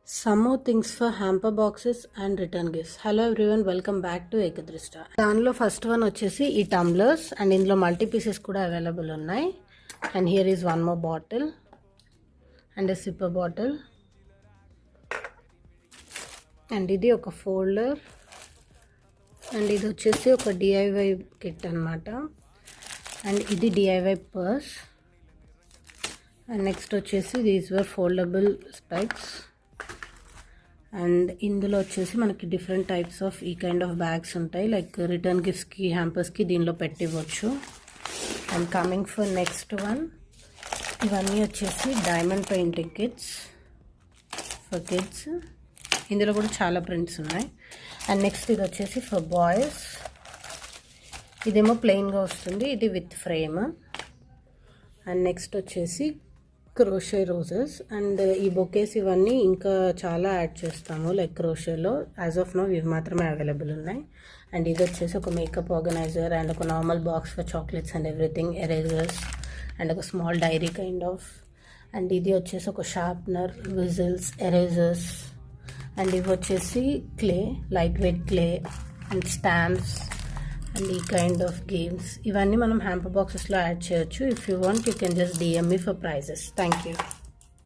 Some more things for hamper boxes and return gifts. Hello everyone, welcome back to Ekadrishta. దానిలో first one వచ్చేసి ఈ tumblers and ఇందులో multi pieces కూడా available ఉన్నాయి. And here is one more bottle and a sipper bottle. And ఇది ఒక folder and ఇది వచ్చేసి ఒక డిఐవై కిట్ అనమాట. అండ్ ఇది డిఐవై పర్స్. అండ్ నెక్స్ట్ వచ్చేసి these were foldable specs. And ఇందులో వచ్చేసి మనకి డిఫరెంట్ టైప్స్ ఆఫ్ ఈ కైండ్ ఆఫ్ బ్యాగ్స్ ఉంటాయి, లైక్ రిటర్న్ గిఫ్ట్స్కి హ్యాంపర్స్కి దీనిలో పెట్టివ్వచ్చు. And coming for next one, ఇవన్నీ వచ్చేసి diamond painting kits for kids. ఇందులో కూడా చాలా ప్రింట్స్ ఉన్నాయి. అండ్ నెక్స్ట్ ఇది వచ్చేసి ఫర్ బాయ్స్. ఇదేమో ప్లెయిన్గా వస్తుంది, ఇది విత్ ఫ్రేమ్. అండ్ నెక్స్ట్ వచ్చేసి క్రోషే రోజెస్. అండ్ ఈ బొకేస్ ఇవన్నీ ఇంకా చాలా యాడ్ చేస్తాము, లైక్ క్రోషేలో. యాజ్ ఆఫ్ నో ఇవి మాత్రమే అవైలబుల్ ఉన్నాయి. అండ్ ఇది వచ్చేసి ఒక మేకప్ ఆర్గనైజర్ అండ్ ఒక normal box for chocolates and everything, erasers and ఒక small diary kind of. And ఇది వచ్చేసి ఒక షార్ప్నర్, విజిల్స్, ఎరేజర్స్. అండ్ ఇవి వచ్చేసి clay, light weight clay and stamps and ఈ కైండ్ ఆఫ్ గేమ్స్. ఇవన్నీ మనం హ్యాంపర్ బాక్సెస్లో యాడ్ చేయొచ్చు. If you want you can just DM me for prizes. Thank you.